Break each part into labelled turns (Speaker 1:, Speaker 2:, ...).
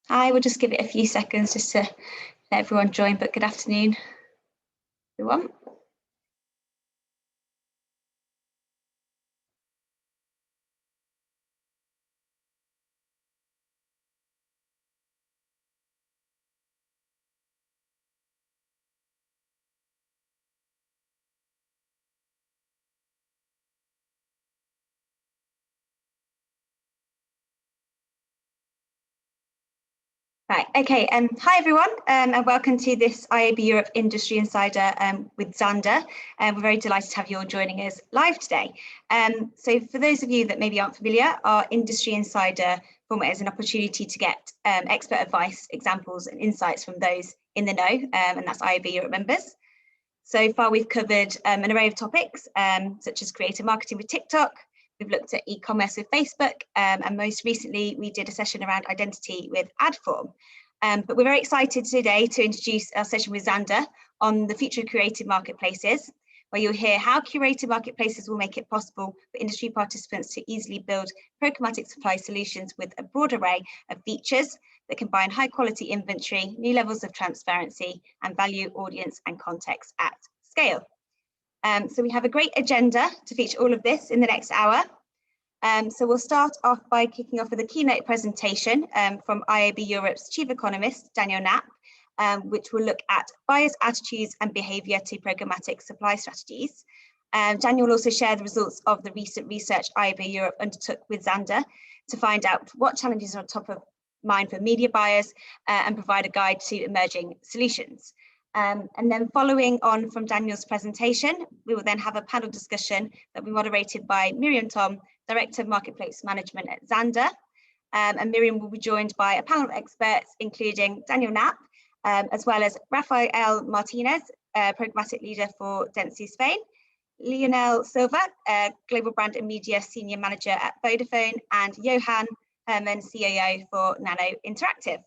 Speaker 1: I will just give it a few seconds just to let everyone join, but good afternoon, everyone. Right, okay, hi everyone, and welcome to this IAB Europe Industry Insider with Xandr. We're very delighted to have you all joining us live today. So for those of you that maybe aren't familiar, our Industry Insider format is an opportunity to get expert advice, examples and insights from those in the know, and that's IAB Europe members. So far we've covered an array of topics, such as creator marketing with TikTok. We've looked at e-commerce with Facebook, and most recently we did a session around identity with Adform. But we're very excited today to introduce our session with Xandr on the future of curated marketplaces, where you'll hear how curated marketplaces will make it possible for industry participants to easily build programmatic supply solutions with a broad array of features that combine high quality inventory, new levels of transparency, and value audience and context at scale. So we have a great agenda to feature all of this in the next hour. So we'll start off by kicking off with a keynote presentation from IAB Europe's chief economist, Daniel Knapp, which will look at buyers' attitudes and behaviour to programmatic supply strategies. Daniel will also share the results of the recent research IAB Europe undertook with Xandr to find out what challenges are on top of mind for media buyers and provide a guide to emerging solutions. And then following on from Daniel's presentation, we will then have a panel discussion that will be moderated by Miriam Tom, Director of Marketplace Management at Xandr. And Miriam will be joined by a panel of experts, including Daniel Knapp, as well as Rafael Martinez, Programmatic Leader for Dentsu Spain, Lionel Silva, Global Brand and Media Senior Manager at Vodafone, and Johan Herman, COO for Nano Interactive.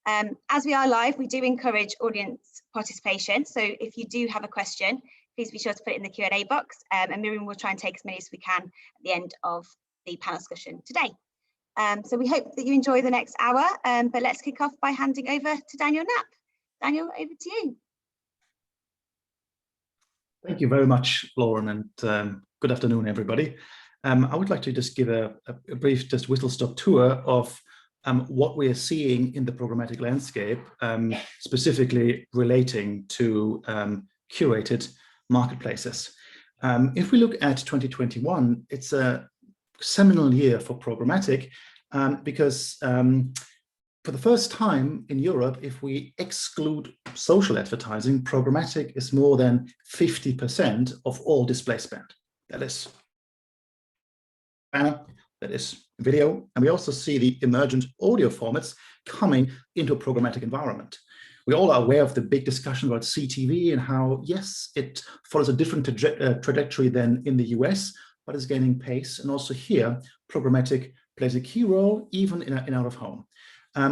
Speaker 1: As we are live, we do encourage audience participation. So if you do have a question, please be sure to put it in the Q&A box, and Miriam will try and take as many as we can at the end of the panel discussion today. So we hope that you enjoy the next hour, but let's kick off by handing over to Daniel Knapp. Daniel, over to you.
Speaker 2: Thank you very much, Lauren, and good afternoon, everybody. I would like to just give a brief whistle-stop tour of what we are seeing in the programmatic landscape, specifically relating to curated marketplaces. If we look at 2021, it's a seminal year for programmatic because for the first time in Europe, if we exclude social advertising, programmatic is more than 50% of all display spend. That is banner, that is video, and we also see the emergent audio formats coming into a programmatic environment. We all are aware of the big discussion about CTV and how, yes, it follows a different trajectory than in the US, but is gaining pace. And also here, programmatic plays a key role, even in out of home.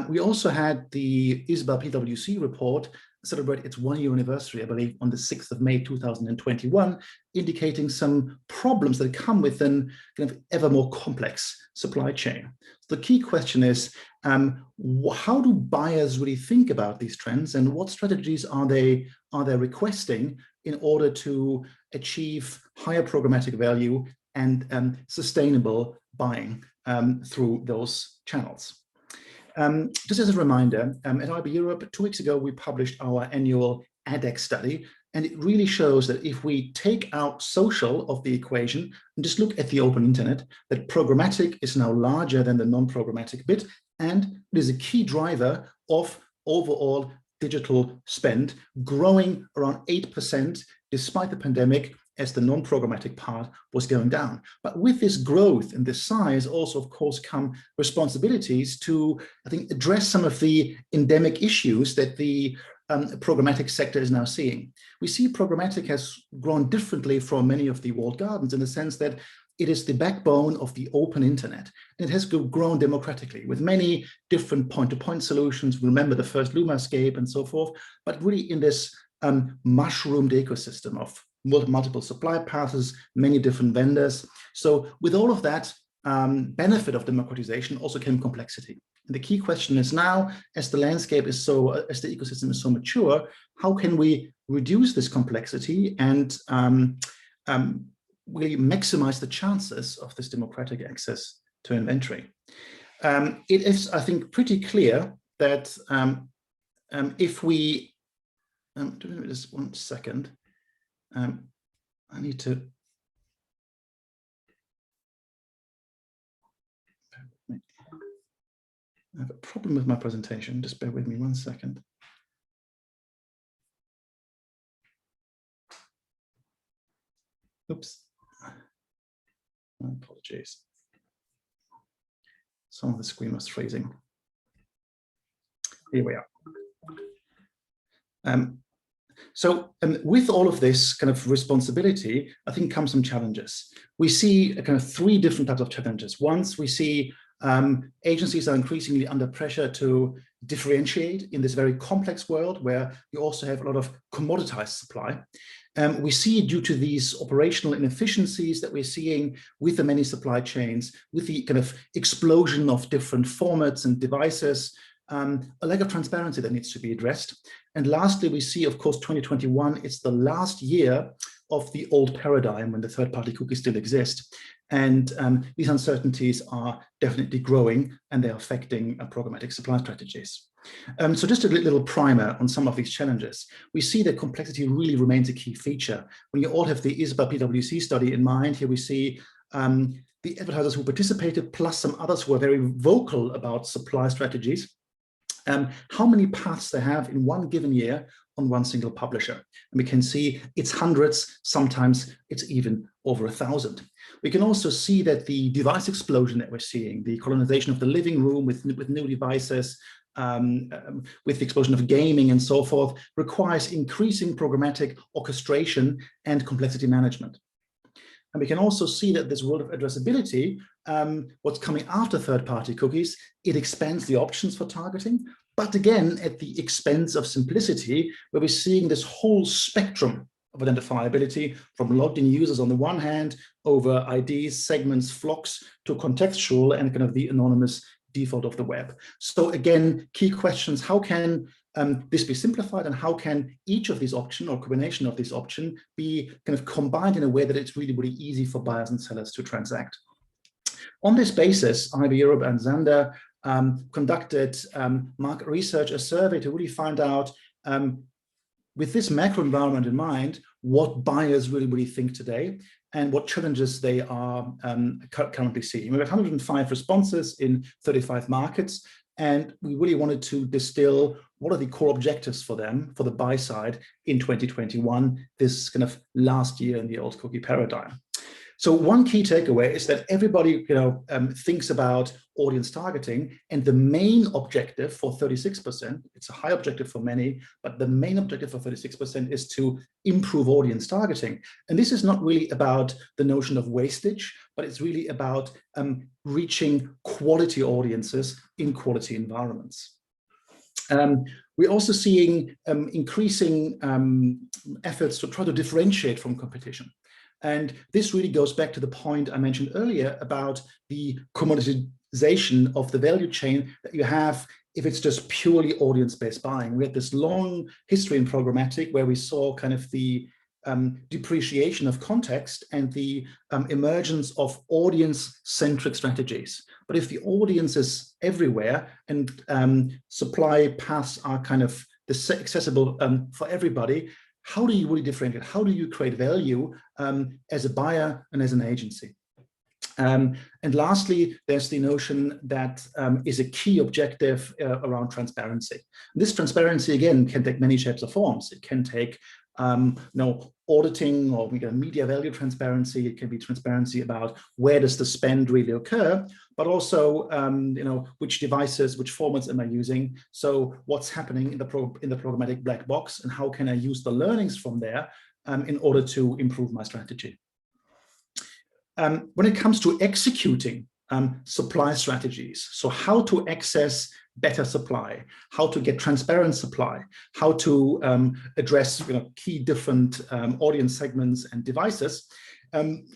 Speaker 2: We also had the ISBA PwC report celebrate its 1-year anniversary, I believe, on the 6th of May 2021, indicating some problems that come with an kind of ever more complex supply chain. So the key question is, how do buyers really think about these trends, and what strategies are they requesting in order to achieve higher programmatic value and sustainable buying through those channels? Just as a reminder, at IAB Europe, 2 weeks ago, we published our annual ADEX study, and it really shows that if we take out social of the equation and just look at the open internet, that programmatic is now larger than the non-programmatic bit, and it is a key driver of overall digital spend, growing around 8% despite the pandemic, as the non-programmatic part was going down. But with this growth and this size also, of course, come responsibilities to, I think, address some of the endemic issues that the programmatic sector is now seeing. We see programmatic has grown differently from many of the walled gardens in the sense that it is the backbone of the open internet. And it has grown democratically with many different point-to-point solutions. Remember the first Lumascape and so forth, but really in this mushroomed ecosystem of multiple supply paths, many different vendors. So with all of that, benefit of democratization also came complexity. And the key question is now, as the landscape is as the ecosystem is so mature, how can we reduce this complexity and really maximize the chances of this democratic access to inventory? It is, I think, pretty clear that if we, just 1 second, I need to, I have a problem with my presentation, just bear with me 1 second. Oops, my apologies. Some of the screen was freezing. Here we are. With all of this kind of responsibility, I think comes some challenges. We see kind of 3 different types of challenges. Once we see agencies are increasingly under pressure to differentiate in this very complex world where you also have a lot of commoditized supply. We see, due to these operational inefficiencies that we're seeing with the many supply chains, with the kind of explosion of different formats and devices, a lack of transparency that needs to be addressed. And lastly, we see, of course, 2021, it's the last year of the old paradigm when the third-party cookies still exist. And these uncertainties are definitely growing, and they're affecting programmatic supply strategies. So just a little primer on some of these challenges. We see that complexity really remains a key feature. When you all have the ISBA PwC study in mind, here we see the advertisers who participated, plus some others who are very vocal about supply strategies, how many paths they have in one given year on one single publisher. And we can see it's hundreds, sometimes it's even over 1,000. We can also see that the device explosion that we're seeing, the colonization of the living room with new devices, with the explosion of gaming and so forth, requires increasing programmatic orchestration and complexity management. And we can also see that this world of addressability, what's coming after third-party cookies, it expands the options for targeting, but again, at the expense of simplicity, where we're seeing this whole spectrum of identifiability from logged in users on the one hand, over IDs, segments, flocks, to contextual and kind of the anonymous default of the web. So again, key questions: how can this be simplified, and how can each of these options or combination of these options be kind of combined in a way that it's really, really easy for buyers and sellers to transact? On this basis, IAB Europe and Xandr conducted market research, a survey to really find out, with this macro environment in mind, what buyers really, really think today and what challenges they are currently seeing. We had 105 responses in 35 markets, and we really wanted to distill what are the core objectives for them, for the buy side in 2021, this kind of last year in the old cookie paradigm. So one key takeaway is that everybody, thinks about audience targeting, and the main objective for 36%, it's a high objective for many, but the main objective for 36% is to improve audience targeting. And this is not really about the notion of wastage, but it's really about reaching quality audiences in quality environments. We're also seeing increasing efforts to try to differentiate from competition. And this really goes back to the point I mentioned earlier about the commoditization of the value chain that you have if it's just purely audience-based buying. We had this long history in programmatic where we saw kind of the depreciation of context and the emergence of audience-centric strategies. But if the audience is everywhere and supply paths are kind of accessible for everybody, how do you really differentiate? How do you create value as a buyer and as an agency? And lastly, there's the notion that is a key objective around transparency. This transparency, again, can take many shapes or forms. It can take auditing or media value transparency. It can be transparency about where does the spend really occur, but also which devices, which formats am I using? So what's happening in the programmatic black box, and how can I use the learnings from there in order to improve my strategy? When it comes to executing supply strategies, so how to access better supply, how to get transparent supply, how to address key different audience segments and devices,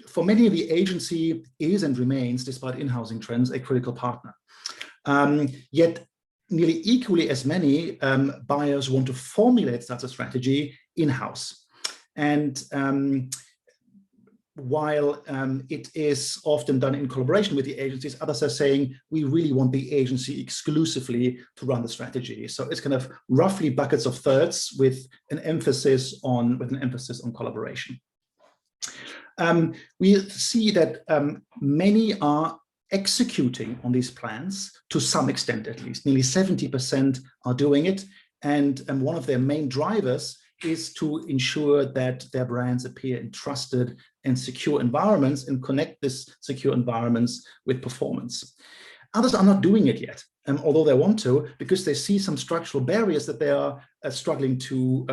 Speaker 2: For many of the agency is and remains, despite in-housing trends, a critical partner. Yet nearly equally as many buyers want to formulate such a strategy in-house. And while it is often done in collaboration with the agencies, others are saying we really want the agency exclusively to run the strategy. So it's kind of roughly buckets of thirds with an emphasis on collaboration. We see that many are executing on these plans to some extent, at least. Nearly 70% are doing it, and one of their main drivers is to ensure that their brands appear in trusted and secure environments and connect these secure environments with performance. Others are not doing it yet, although they want to, because they see some structural barriers that they are struggling to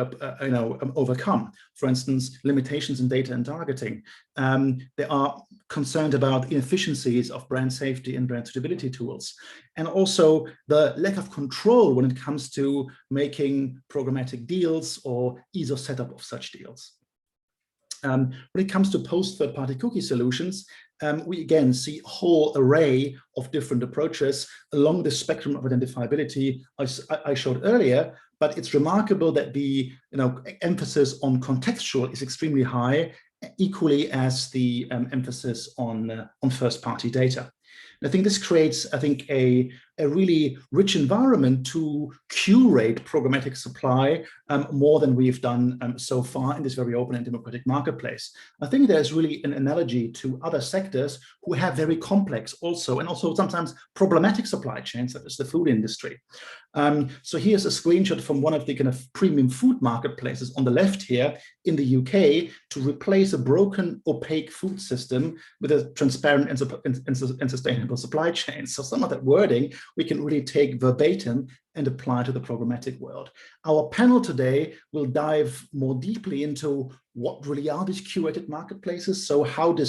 Speaker 2: overcome. For instance, limitations in data and targeting. They are concerned about inefficiencies of brand safety and brand suitability tools, and also the lack of control when it comes to making programmatic deals or ease of setup of such deals. When it comes to post third-party cookie solutions, we again see a whole array of different approaches along the spectrum of identifiability I showed earlier, but it's remarkable that the emphasis on contextual is extremely high, equally as the emphasis on first-party data. And I think this creates, a really rich environment to curate programmatic supply more than we've done so far in this very open and democratic marketplace. I think there's really an analogy to other sectors who have very complex and also sometimes problematic supply chains, such as the food industry. So here's a screenshot from one of the kind of premium food marketplaces on the left here in the UK to replace a broken, opaque food system with a transparent and sustainable supply chain. So some of that wording we can really take verbatim and apply to the programmatic world. Our panel today will dive more deeply into what really are these curated marketplaces. So how do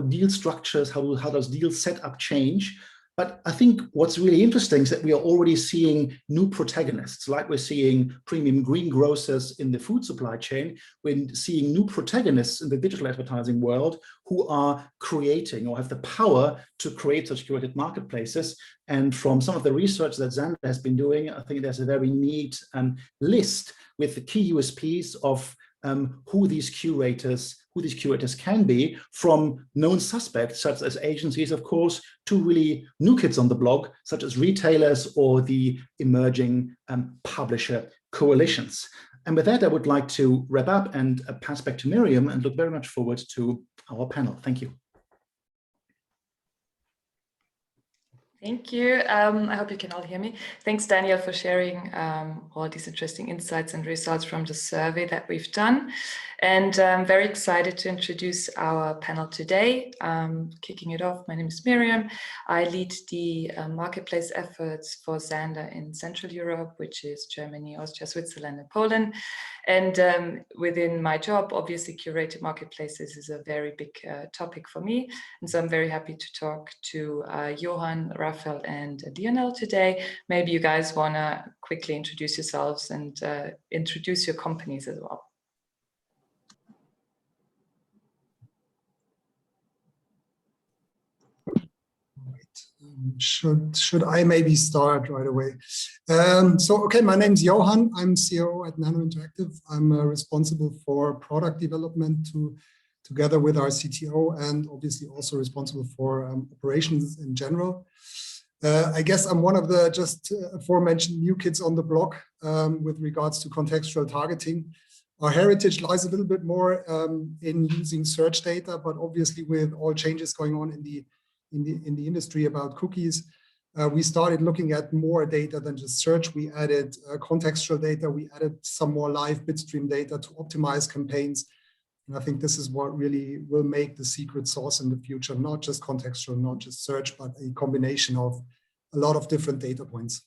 Speaker 2: deal structures, how does deal setup change? But I think what's really interesting is that we are already seeing new protagonists, like we're seeing premium green grocers in the food supply chain. We're seeing new protagonists in the digital advertising world who are creating or have the power to create such curated marketplaces. And from some of the research that Xandr has been doing, I think there's a very neat list with the key USPs of who these curators can be, from known suspects such as agencies, of course, to really new kids on the block, such as retailers or the emerging publisher coalitions. And with that, I would like to wrap up and pass back to Miriam and look very much forward to our panel. Thank you.
Speaker 3: Thank you. I hope you can all hear me. Thanks, Daniel, for sharing all these interesting insights and results from the survey that we've done. And I'm very excited to introduce our panel today. Kicking it off, my name is Miriam. I lead the marketplace efforts for Xandr in Central Europe, which is Germany, Austria, Switzerland, and Poland. And within my job, obviously, curated marketplaces is a very big topic for me. And so I'm very happy to talk to Johan, Raphael, and Lionel today. Maybe you guys want to quickly introduce yourselves and introduce your companies as well.
Speaker 4: Should I maybe start right away? Okay, my name's Johan. I'm CEO at Nano Interactive. I'm responsible for product development together with our CTO, and obviously also responsible for operations in general. I guess I'm one of the just aforementioned new kids on the block with regards to contextual targeting. Our heritage lies a little bit more in using search data, but obviously with all changes going on in the industry about cookies, we started looking at more data than just search. We added contextual data. We added some more live bitstream data to optimize campaigns. And I think this is what really will make the secret sauce in the future, not just contextual, not just search, but a combination of a lot of different data points.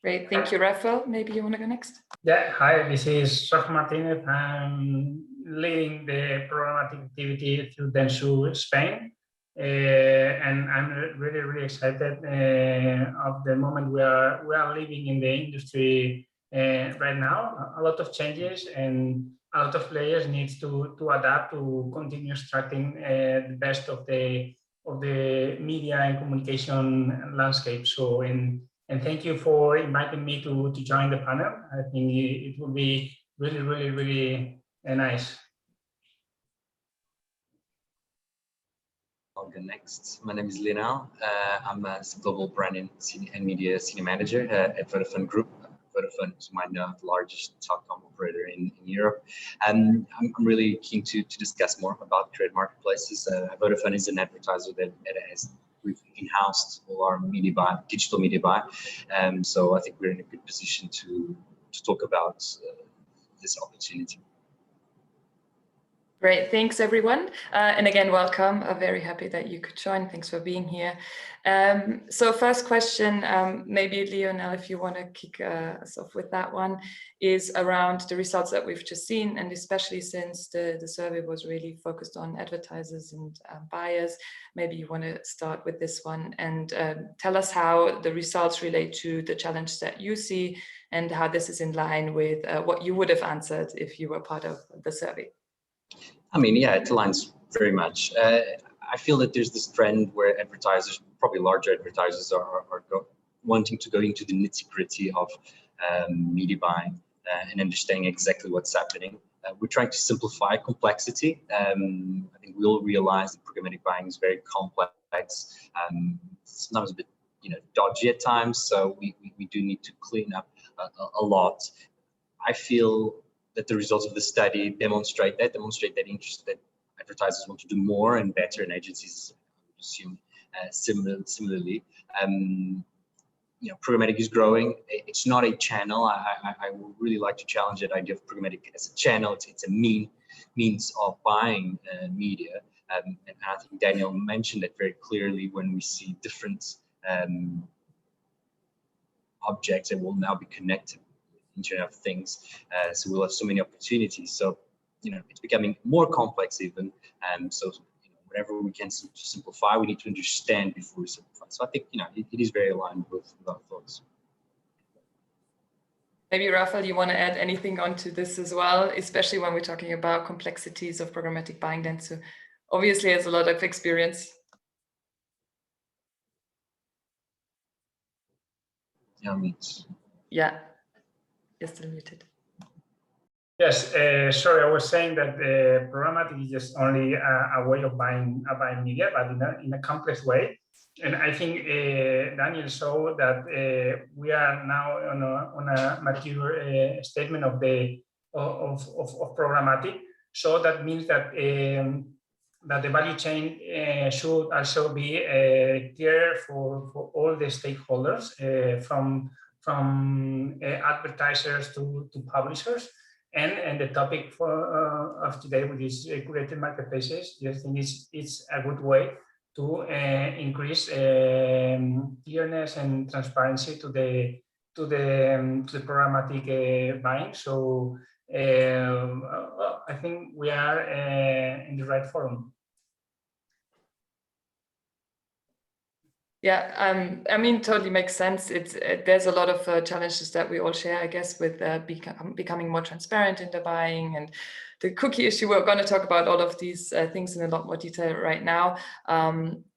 Speaker 3: Great, thank you, Raphael. Maybe you want to go next?
Speaker 5: Yeah, hi, this is Rafa Martinez. I'm leading the programmatic activity through Dentsu Spain. And I'm really, really excited of the moment we are living in the industry right now. A lot of changes, and a lot of players needs to adapt to continue extracting the best of the media and communication landscape. So, and thank you for inviting me to join the panel. I think it will be really, really, really nice.
Speaker 6: I'll go next. My name is Lionel. I'm a global brand and media senior manager at Vodafone Group. Vodafone, as you might know, the largest telecom operator in Europe. And I'm really keen to discuss more about Curated marketplaces. Vodafone is an advertiser that has we've in-housed all our media buy, digital media buy. So I think we're in a good position to talk about this opportunity.
Speaker 3: Great, thanks everyone. And again, welcome. I'm very happy that you could join. Thanks for being here. So first question, maybe Lionel, if you want to kick us off with that one, is around the results that we've just seen, and especially since the survey was really focused on advertisers and buyers, maybe you want to start with this one and tell us how the results relate to the challenge that you see and how this is in line with what you would have answered if you were part of the survey.
Speaker 6: I mean, yeah, it aligns very much. I feel that there's this trend where advertisers, probably larger advertisers, are wanting to go into the nitty-gritty of media buying and understanding exactly what's happening. We're trying to simplify complexity. I think we'll realize that programmatic buying is very complex. Sometimes a bit, dodgy at times. So we do need to clean up a lot. I feel that the results of the study demonstrate that interest, that advertisers want to do more and better, and agencies, I would assume, similarly. Programmatic is growing. It's not a channel. I would really like to challenge that idea of programmatic as a channel. It's a means of buying media. And I think Daniel mentioned that very clearly when we see different objects that will now be connected. Internet of Things, so we'll have so many opportunities. So, it's becoming more complex even, and so whatever we can to simplify, we need to understand before we simplify. So I think it is very aligned with our thoughts.
Speaker 3: Maybe Rafael, you want to add anything onto this as well, especially when we're talking about complexities of programmatic buying? Then, so obviously has a lot of experience. Yeah. You're still muted.
Speaker 5: Yes, sorry, I was saying that programmatic is just only a way of buying media, but in a complex way. And I think Daniel showed that we are now on a mature statement of programmatic. So that means that that the value chain should also be clear for all the stakeholders, from advertisers to publishers, and the topic of today, with these curated marketplaces, I think it's a good way to increase clearness and transparency to the programmatic buying. So I think we are in the right forum.
Speaker 3: Yeah, I mean, totally makes sense. There's a lot of challenges that we all share, I guess, with becoming more transparent in the buying and the cookie issue. We're going to talk about all of these things in a lot more detail right now.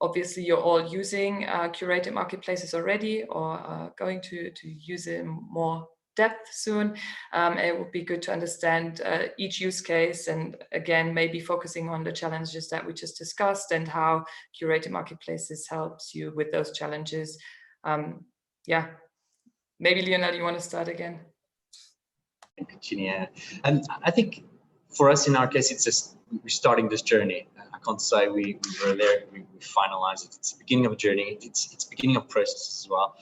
Speaker 3: Obviously, you're all using curated marketplaces already, or going to use it in more depth soon. It would be good to understand each use case, and again, maybe focusing on the challenges that we just discussed and how curated marketplaces helps you with those challenges. Yeah, maybe Lionel, you want to start again?
Speaker 6: Yeah, and I think for us in our case, it's just we're starting this journey. I can't say we were there, we finalized it. It's the beginning of a journey. It's beginning of process as well.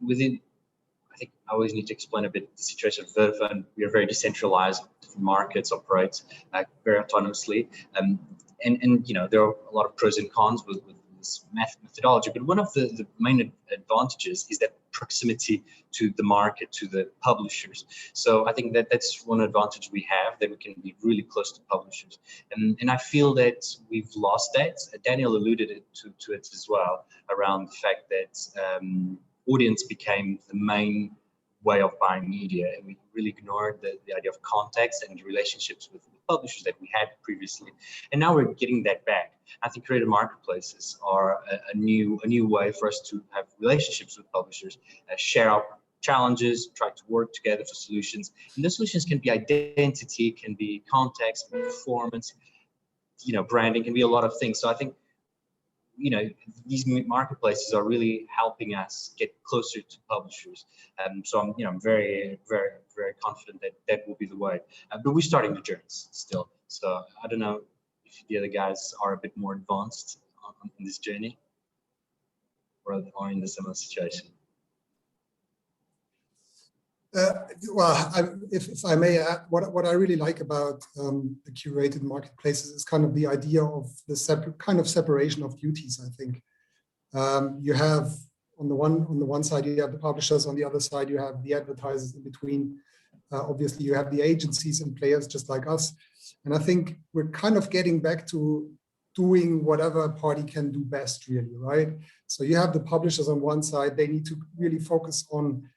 Speaker 6: Within, I think I always need to explain a bit the situation of Vodafone. We are very decentralized. Different markets operate very autonomously, and there are a lot of pros and cons with this methodology. But one of the main advantages is that proximity to the market, to the publishers. So I think that's one advantage we have, that we can be really close to publishers. And I feel that we've lost that. Daniel alluded to it as well, around the fact that audience became the main way of buying media, and we really ignored the idea of context and relationships with publishers that we had previously. And now we're getting that back. I think curated marketplaces are a new way for us to have relationships with publishers, share our challenges, try to work together for solutions. And the solutions can be identity, can be context, performance, branding, can be a lot of things. So I think, these marketplaces are really helping us get closer to publishers. So I'm very, very, very confident that that will be the way. But we're starting the journey still. So I don't know if the other guys are a bit more advanced in this journey or in a similar situation.
Speaker 4: Well, if I may add, what I really like about the curated marketplaces is kind of the idea of the separation of duties. I think you have on the one side you have the publishers, on the other side you have the advertisers in between. Obviously, you have the agencies and players just like us, and I think we're kind of getting back to doing whatever a party can do best, really, right? So you have the publishers on one side; they need to really focus on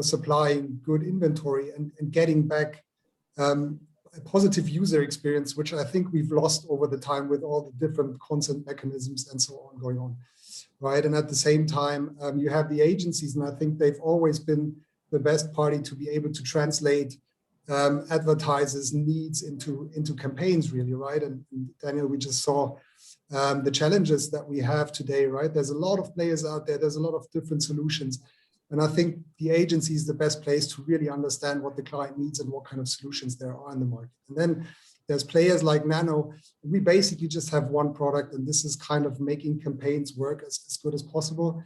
Speaker 4: supplying good inventory and getting back a positive user experience, which I think we've lost over the time with all the different consent mechanisms and so on going on, right? And at the same time, you have the agencies, and I think they've always been the best party to be able to translate advertisers' needs into campaigns, really, right? And Daniel, we just saw the challenges that we have today, right? There's a lot of players out there. There's a lot of different solutions. And I think the agency is the best place to really understand what the client needs and what kind of solutions there are in the market. And then there's players like Nano. We basically just have one product, and this is kind of making campaigns work as good as possible.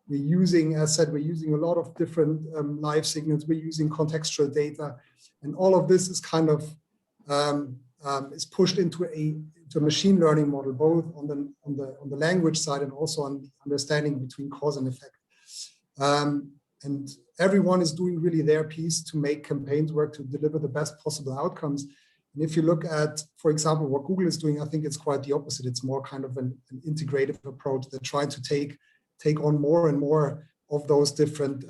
Speaker 4: We're using, as said, we're using a lot of different live signals. We're using contextual data, and all of this is kind of is pushed into a machine learning model, both on the language side and also on the understanding between cause and effect. And everyone is doing really their piece to make campaigns work, to deliver the best possible outcomes. And if you look at, for example, what Google is doing, I think it's quite the opposite. It's more kind of an integrative approach. They're trying to take on more and more of those different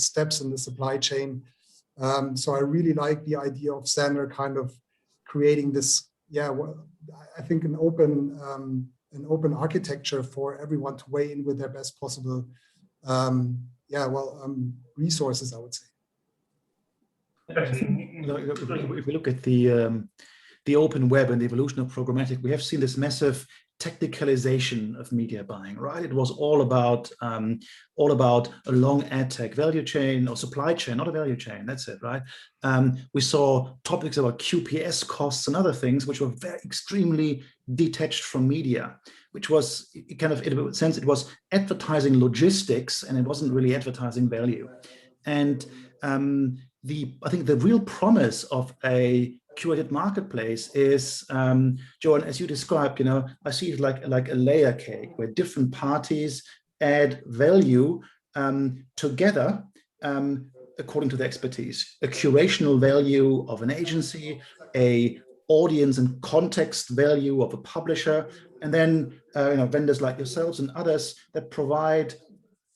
Speaker 4: steps in the supply chain. So I really like the idea of Xandr kind of creating this, I think an open architecture for everyone to weigh in with their best possible resources, I would say.
Speaker 2: If we look at the open web and the evolution of programmatic, we have seen this massive technicalization of media buying, right? It was all about a long ad tech value chain or supply chain, not a value chain. That's it, right? We saw topics about QPS costs and other things, which were very extremely detached from media, which was kind of, in a sense, it was advertising logistics, and it wasn't really advertising value. And I think the real promise of a curated marketplace is, Johan, as you described, I see it like a layer cake where different parties add value together according to the expertise. A curational value of an agency, a audience and context value of a publisher, and then vendors like yourselves and others that provide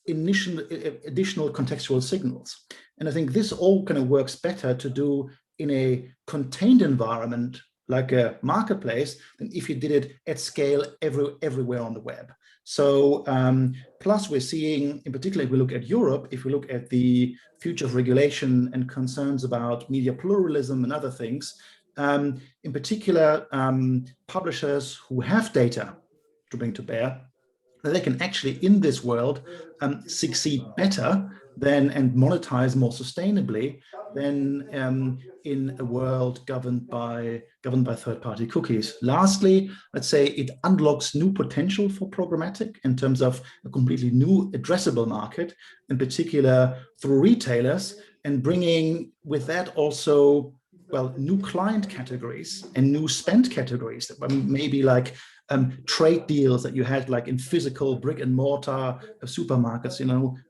Speaker 2: additional contextual signals. And I think this all kind of works better to do in a contained environment like a marketplace than if you did it at scale everywhere on the web. So plus we're seeing, in particular, if we look at Europe, if we look at the future of regulation and concerns about media pluralism and other things, in particular, publishers who have data to bring to bear, they can actually, in this world, succeed better than and monetize more sustainably than in a world governed by third-party cookies. Lastly, let's say it unlocks new potential for programmatic in terms of a completely new addressable market, in particular through retailers, and bringing with that also, well, new client categories and new spend categories that maybe like trade deals that you had like in physical brick and mortar supermarkets,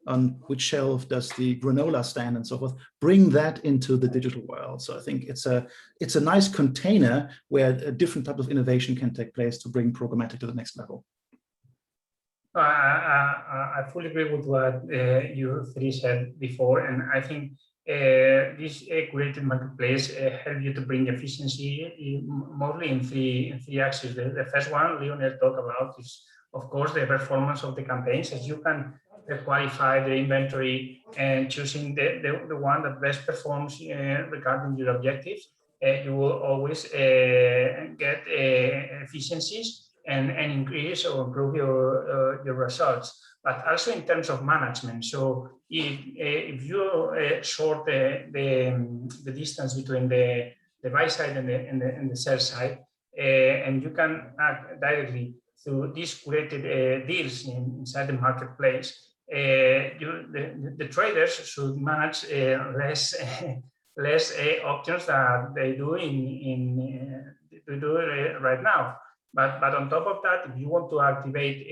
Speaker 2: on which shelf does the granola stand and so forth, bring that into the digital world. So I think it's a nice container where a different type of innovation can take place to bring programmatic to the next level.
Speaker 5: I fully agree with what you three said before, and I think this curated marketplace help you to bring efficiency mostly in three axes. The first one Lionel talked about is, of course, the performance of the campaigns, as you can qualify the inventory and choosing the one that best performs regarding your objectives. You will always get efficiencies and increase or improve your results, but also in terms of management. So if you short the distance between the buy side and the sell side, and you can act directly through these curated deals inside the marketplace, the traders should manage less options that they do right now. But on top of that, if you want to activate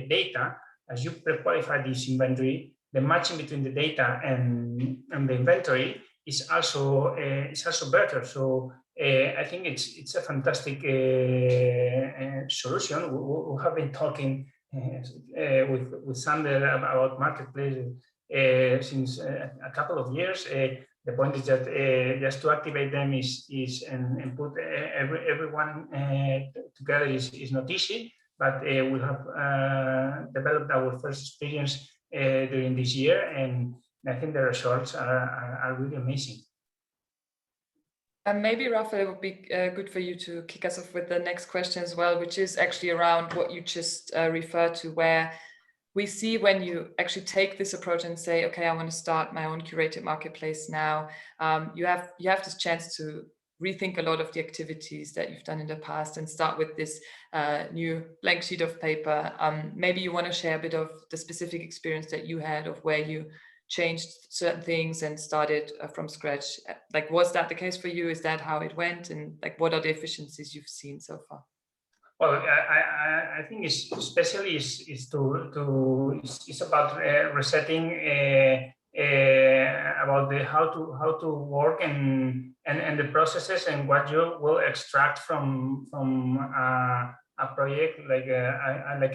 Speaker 5: data, as you pre-qualify this inventory, the matching between the data and the inventory is also better. So I think it's a fantastic solution. We have been talking with Xandr about marketplaces since a couple of years. The point is that just to activate them and put everyone together is not easy, but we have developed our first experience during this year, and I think the results are really amazing.
Speaker 3: Maybe, Rafael, it would be good for you to kick us off with the next question as well, which is actually around what you just referred to, where we see when you actually take this approach and say, okay, I want to start my own curated marketplace now, you have this chance to rethink a lot of the activities that you've done in the past and start with this new blank sheet of paper. Maybe you want to share a bit of the specific experience that you had of where you changed certain things and started from scratch. Like, was that the case for you? Is that how it went? And like, what are the efficiencies you've seen so far?
Speaker 5: Well, I think especially it's about resetting about how to work and the processes and what you will extract from a project like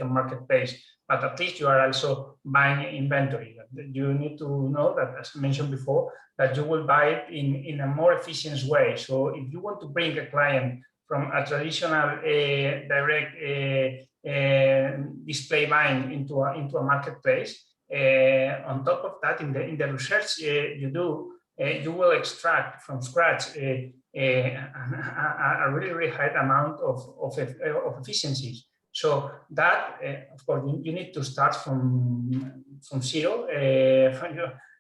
Speaker 5: a marketplace. But at least you are also buying inventory. You need to know that, as I mentioned before, that you will buy it in a more efficient way. So if you want to bring a client from a traditional direct display buying into a marketplace, on top of that, in the research you do, you will extract from scratch a really high amount of efficiencies. So that, of course, you need to start from zero.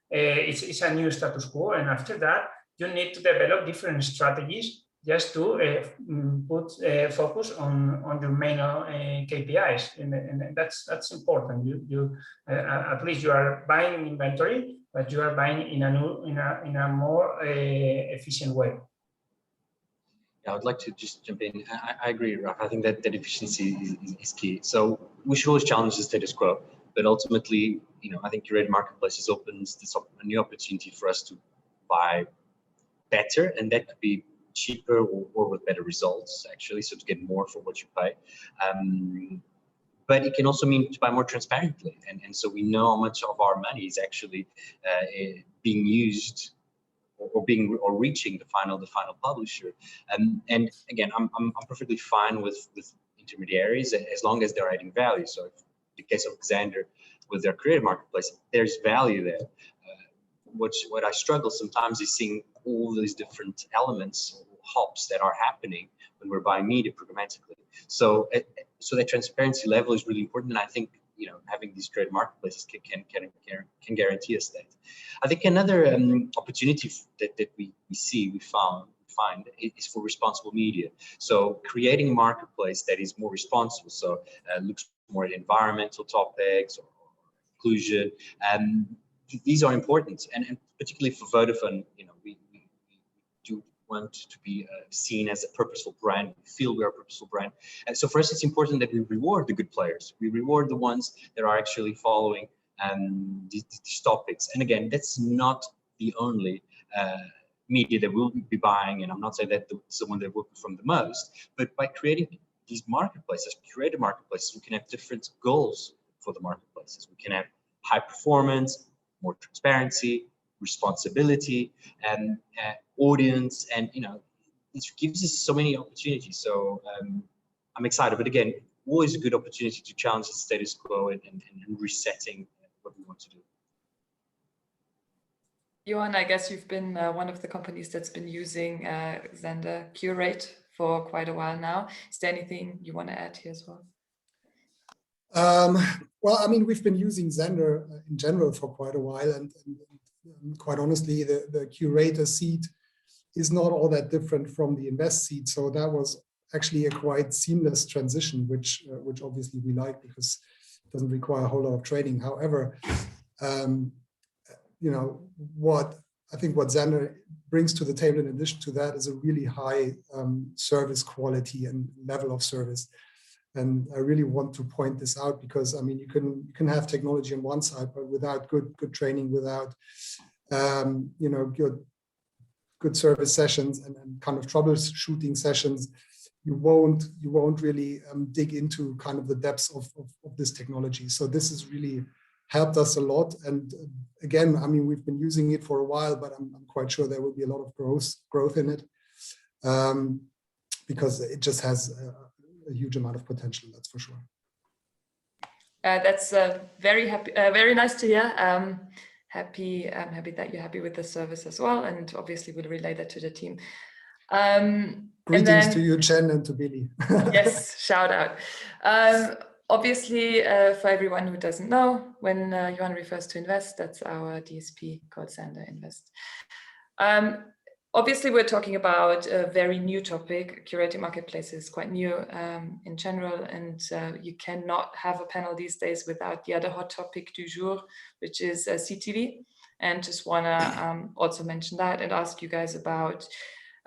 Speaker 5: It's a new status quo, and after that, you need to develop different strategies just to put focus on your main KPIs, and that's important. You at least you are buying inventory, but you are buying in a more efficient way.
Speaker 6: I would like to just jump in. I agree, Raf. I think that efficiency is key. So we should always challenge the status quo, but ultimately, I think curated marketplaces opens a new opportunity for us to buy better, and that could be cheaper or with better results, actually, so to get more for what you pay. But it can also mean to buy more transparently, and so we know how much of our money is actually being used or reaching the final publisher. And again, I'm perfectly fine with intermediaries as long as they're adding value. So if the case of Xandr with their creative marketplace, there's value there. What I struggle sometimes is seeing all these different elements, hops that are happening when we're buying media programmatically. So that transparency level is really important, and I think having these creative marketplaces can guarantee us that. I think another opportunity that we find is for responsible media. So creating a marketplace that is more responsible, so looks more at environmental topics or inclusion. These are important, and particularly for Vodafone, we do want to be seen as a purposeful brand. We feel we are a purposeful brand, and so for us, it's important that we reward the good players. We reward the ones that are actually following these topics. And again, that's not the only media that we'll be buying, and I'm not saying that it's the one that will perform the most, but by creating these marketplaces, curated marketplaces, we can have different goals for the marketplaces. We can have high performance, more transparency, responsibility, and audience, and it gives us so many opportunities. So I'm excited, but again, always a good opportunity to challenge the status quo and resetting what we want to do.
Speaker 3: Johan, I guess you've been one of the companies that's been using Xandr Curated for quite a while now. Is there anything you want to add here as well?
Speaker 4: Well, I mean, we've been using Xandr in general for quite a while, and quite honestly, the curator seat is not all that different from the invest seat. So that was actually a quite seamless transition, which obviously we like because it doesn't require a whole lot of training. However, what Xandr brings to the table in addition to that is a really high service quality and level of service. And I really want to point this out because, I mean, you can have technology on one side, but without good training, without good service sessions and kind of troubleshooting sessions, you won't really dig into kind of the depths of this technology. So this has really helped us a lot. And again, I mean, we've been using it for a while, but I'm quite sure there will be a lot of growth in it because it just has a huge amount of potential, that's for sure.
Speaker 3: That's very nice to hear. I'm happy that you're happy with the service as well, and obviously we'll relay that to the team.
Speaker 4: Greetings to you, Chen, and to Billy.
Speaker 3: Yes, shout out. Obviously, for everyone who doesn't know, when Johan refers to invest, that's our DSP called Xandr Invest. Obviously, we're talking about a very new topic. Curated marketplace is quite new in general, and you cannot have a panel these days without the other hot topic du jour, which is CTV. And just want to also mention that and ask you guys about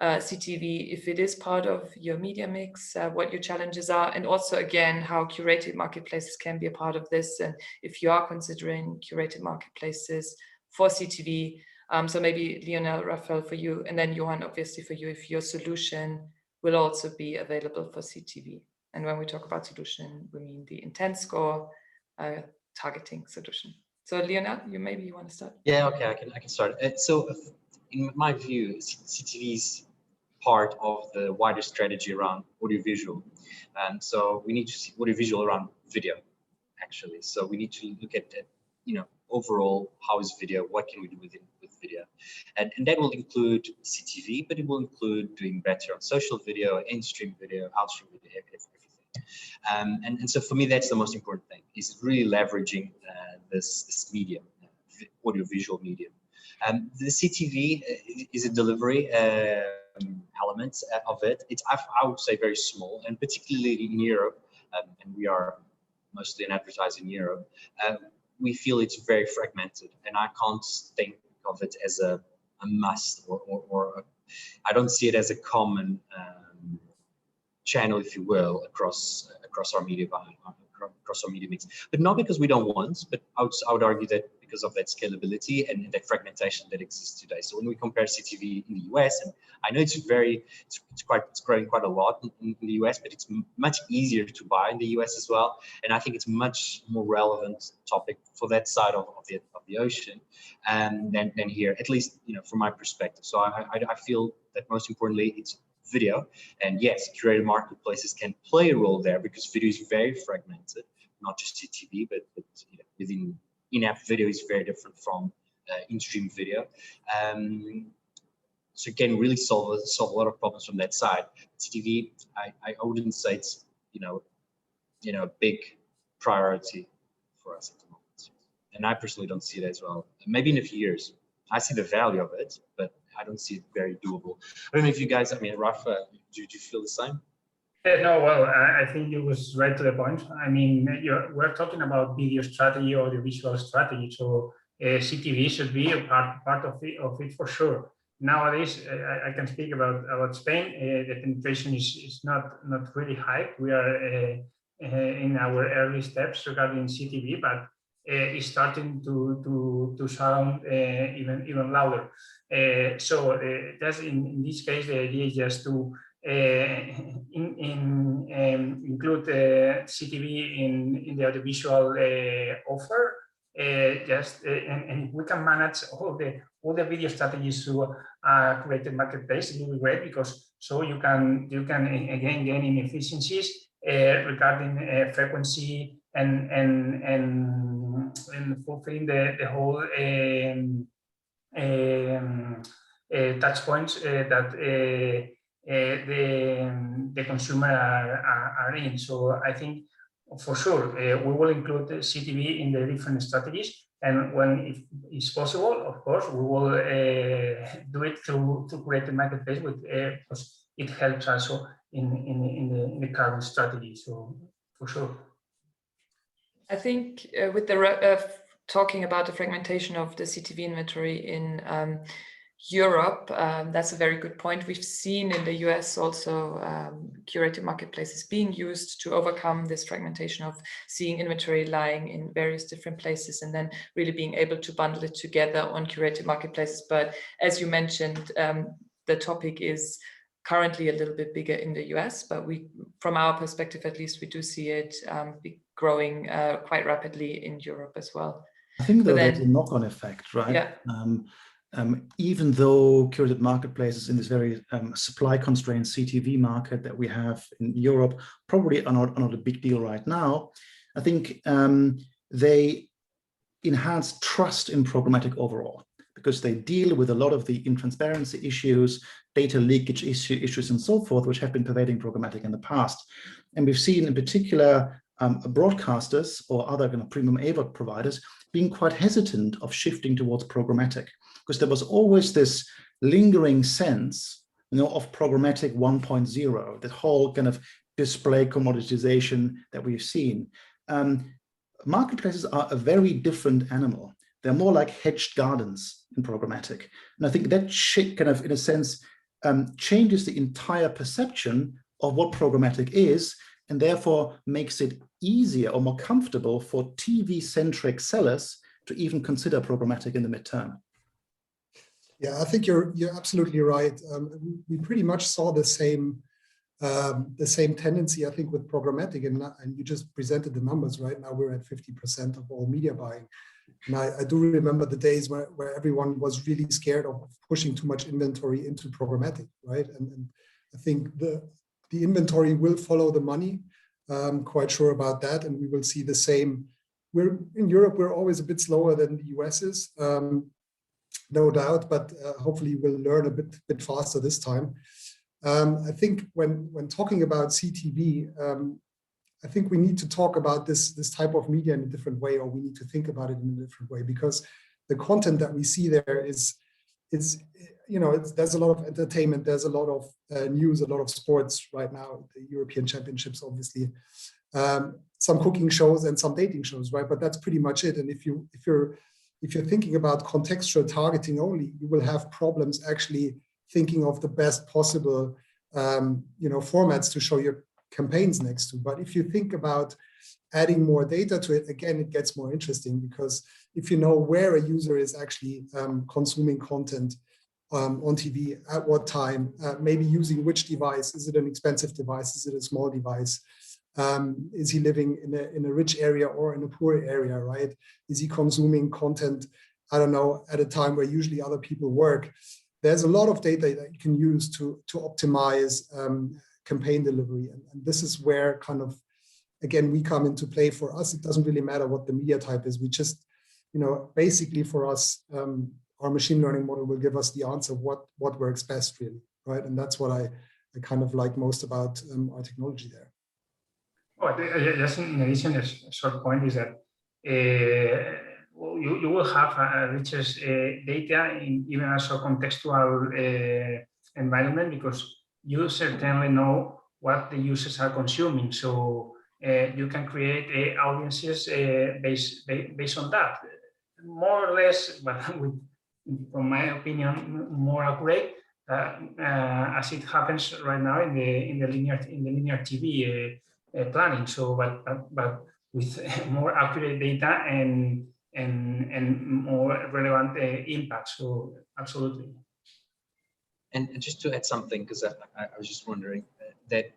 Speaker 3: CTV, if it is part of your media mix, what your challenges are, and also, again, how curated marketplaces can be a part of this, and if you are considering curated marketplaces for CTV. So maybe Lionel, Raphael for you, and then Johan, obviously for you, if your solution will also be available for CTV. And when we talk about solution, we mean the intent score targeting solution. So Lionel, you want to start?
Speaker 6: Yeah, okay, I can start. So in my view, CTV is part of the wider strategy around audiovisual. And so we need to see audiovisual around video, actually. So we need to look at overall, how is video, what can we do with video? And that will include CTV, but it will include doing better on social video, in-stream video, out-stream video, everything. And so for me, that's the most important thing, is really leveraging this medium, audiovisual medium. The CTV is a delivery element of it. It's, I would say, very small, and particularly in Europe, and we are mostly in advertising in Europe, we feel it's very fragmented, and I can't think of it as a must, or I don't see it as a common channel, if you will, across our media mix. But not because we don't want, but I would argue that because of that scalability and that fragmentation that exists today. So when we compare CTV in the US, and I know it's growing quite a lot in the US, but it's much easier to buy in the US as well. And I think it's much more relevant topic for that side of the ocean than here, at least from my perspective. So I feel that most importantly, it's video. And yes, curated marketplaces can play a role there because video is very fragmented, not just CTV, but within in-app video is very different from in-stream video. So it can really solve a lot of problems from that side. CTV, I wouldn't say it's a big priority for us at the moment, and I personally don't see it as well. Maybe in a few years, I see the value of it, but I don't see it very doable. I don't know if you guys, Rafa, do you feel the same?
Speaker 5: No, well, I think it was right to the point. I mean, we're talking about video strategy or the visual strategy, so CTV should be a part of it for sure. Nowadays, I can speak about Spain. The penetration is not really high. We are in our early steps regarding CTV, but it's starting to sound even louder. So that's in this case, the idea is just to include CTV in the audiovisual offer. And we can manage all the video strategies to a created marketplace. It will be great, because so you can again gain in efficiencies regarding frequency and fulfilling the whole touch points that the consumer are in. So I think for sure we will include CTV in the different strategies, and when it's possible, of course, we will do it to create a marketplace with because it helps also in the current strategy. So for sure.
Speaker 3: I think with the talking about the fragmentation of the CTV inventory in Europe, that's a very good point. We've seen in the US also curated marketplaces being used to overcome this fragmentation of seeing inventory lying in various different places and then really being able to bundle it together on curated marketplaces. But as you mentioned, the topic is currently a little bit bigger in the US, but from our perspective at least, we do see it growing quite rapidly in Europe as well.
Speaker 2: I think there's a knock-on effect, right?
Speaker 3: Yeah.
Speaker 2: Even though curated marketplaces in this very supply-constrained CTV market that we have in Europe probably are not a big deal right now, I think they enhance trust in programmatic overall, because they deal with a lot of the intransparency issues, data leakage issues, and so forth, which have been pervading programmatic in the past. And we've seen in particular broadcasters or other kind of premium AVOD providers being quite hesitant of shifting towards programmatic, because there was always this lingering sense, of programmatic 1.0, that whole kind of display commoditization that we've seen. Marketplaces are a very different animal. They're more like hedged gardens in programmatic. And I think that kind of, in a sense, changes the entire perception of what programmatic is, and therefore makes it easier or more comfortable for TV-centric sellers to even consider programmatic in the midterm.
Speaker 4: Yeah, I think you're absolutely right. We pretty much saw the same tendency, I think, with programmatic, and you just presented the numbers. Right now, we're at 50% of all media buying. And I do remember the days where everyone was really scared of pushing too much inventory into programmatic, right? And I think the inventory will follow the money. I'm quite sure about that, and we will see the same. In Europe, we're always a bit slower than the US is, no doubt, but hopefully we'll learn a bit faster this time. I think when talking about CTV, I think we need to talk about this type of media in a different way, or we need to think about it in a different way, because the content that we see there is there's a lot of entertainment, there's a lot of news, a lot of sports right now, the European Championships, obviously, some cooking shows and some dating shows, right? But that's pretty much it. And if you're thinking about contextual targeting only, you will have problems actually thinking of the best possible formats to show your campaigns next to. But if you think about adding more data to it, again, it gets more interesting, because if you know where a user is actually consuming content on TV, at what time, maybe using which device, is it an expensive device, is it a small device, is he living in a rich area or in a poor area, right? Is he consuming content, I don't know, at a time where usually other people work? There's a lot of data that you can use to optimize campaign delivery. And this is where kind of, again, we come into play. For us, it doesn't really matter what the media type is. We just, basically for us, our machine learning model will give us the answer what works best, really, right? And that's what I kind of like most about our technology there.
Speaker 5: Oh, just in addition, a short point is that you will have richer data in even also contextual environment, because you certainly know what the users are consuming. So you can create audiences based on that, more or less, but from my opinion, more accurate, as it happens right now in the linear TV planning. So, but with more accurate data and more relevant impact. So, absolutely.
Speaker 6: And just to add something, because I was just wondering that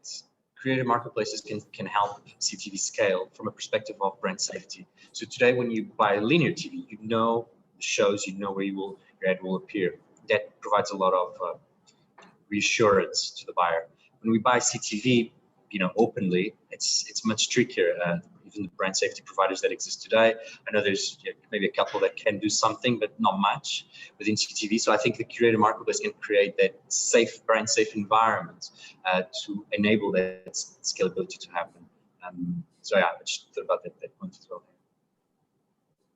Speaker 6: creative marketplaces can help CTV scale from a perspective of brand safety. So today, when you buy linear TV, you know the shows, you know where your ad will appear. That provides a lot of reassurance to the buyer. When we buy CTV, openly, it's much trickier. Even the brand safety providers that exist today, I know there's maybe a couple that can do something, but not much within CTV. So I think the curated marketplace can create that brand safe environment to enable that scalability to happen. So yeah, I just thought about that point as well.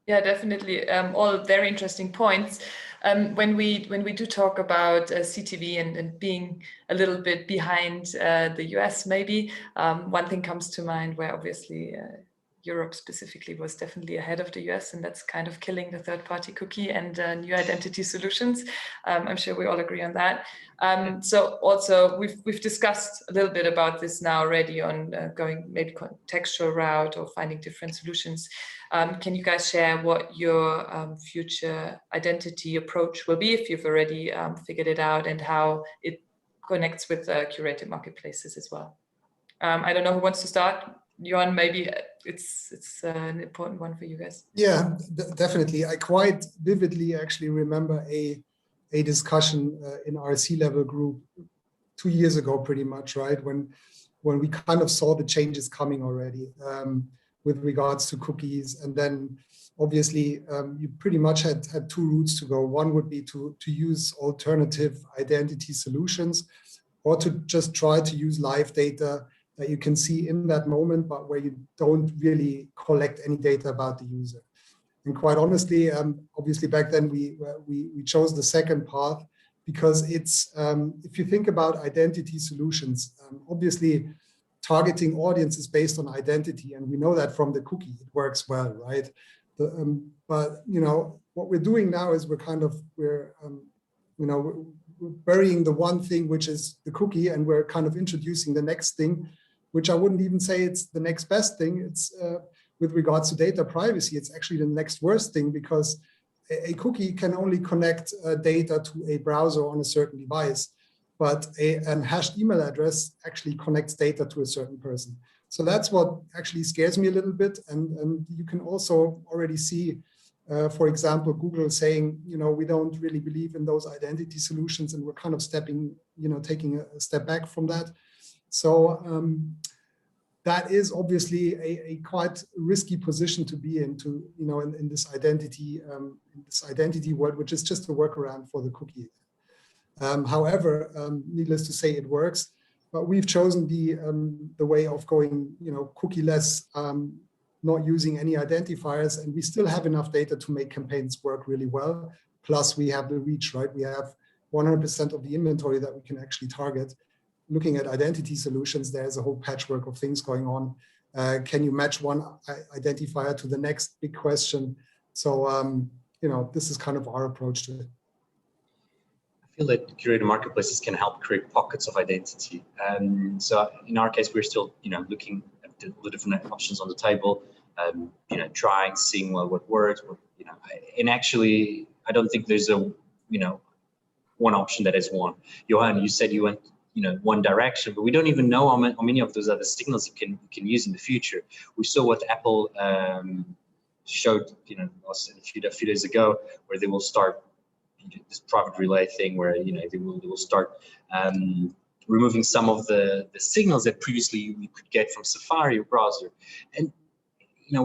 Speaker 3: Yeah, definitely. All very interesting points. When we do talk about CTV and being a little bit behind the US, maybe one thing comes to mind where obviously Europe specifically was definitely ahead of the US, and that's kind of killing the third-party cookie and new identity solutions. I'm sure we all agree on that. So also we've discussed a little bit about this now already on going maybe contextual route or finding different solutions. Can you guys share what your future identity approach will be if you've already figured it out, and how it connects with curated marketplaces as well? I don't know who wants to start. Johan, maybe it's an important one for you guys.
Speaker 4: Yeah, definitely. I quite vividly actually remember a discussion in our C-level group 2 years ago, pretty much, right? When we kind of saw the changes coming already with regards to cookies. And then obviously you pretty much had two routes to go. One would be to use alternative identity solutions, or to just try to use live data that you can see in that moment, but where you don't really collect any data about the user. And quite honestly, obviously back then we chose the second path, because it's, if you think about identity solutions, obviously targeting audiences based on identity, and we know that from the cookie, it works well, right? But what we're doing now is we're burying the one thing, which is the cookie, and we're kind of introducing the next thing, which I wouldn't even say it's the next best thing. It's with regards to data privacy, it's actually the next worst thing, because a cookie can only connect data to a browser on a certain device, but a hashed email address actually connects data to a certain person. So that's what actually scares me a little bit. And you can also already see, for example, Google saying, we don't really believe in those identity solutions, and we're kind of taking a step back from that. So that is obviously a quite risky position to be in, in this identity world, which is just a workaround for the cookie. However, needless to say, it works. But we've chosen the way of going, cookie-less, not using any identifiers, and we still have enough data to make campaigns work really well. Plus, we have the reach, right? We have 100% of the inventory that we can actually target. Looking at identity solutions, there's a whole patchwork of things going on. Can you match one identifier to the next big question? So, this is kind of our approach to it.
Speaker 6: I feel that curated marketplaces can help create pockets of identity. So in our case, we're still, looking at the different options on the table, trying, seeing what works, and actually, I don't think there's a, one option that has won. Johan, you said you went, one direction, but we don't even know how many of those other signals you can use in the future. We saw what Apple showed, a few days ago, where they will start this private relay thing, where they will start removing some of the signals that previously we could get from Safari or browser, and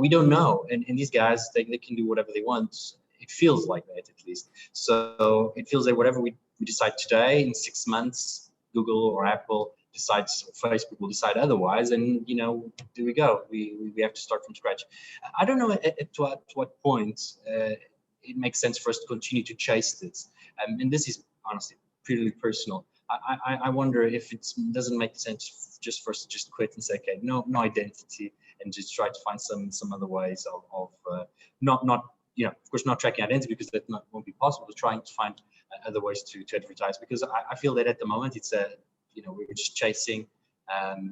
Speaker 6: we don't know. And these guys, they can do whatever they want. It feels like that, at least. So it feels that whatever we decide today, in 6 months, Google or Apple decides, or Facebook will decide otherwise, and there we go. We have to start from scratch. I don't know to what point it makes sense for us to continue to chase this, and this is honestly purely personal. I wonder if it doesn't make sense just for us to just quit and say, okay, no identity, and just try to find some other ways of not of course not tracking identity, because that won't be possible, but trying to find other ways to advertise, because I feel that at the moment it's we're just chasing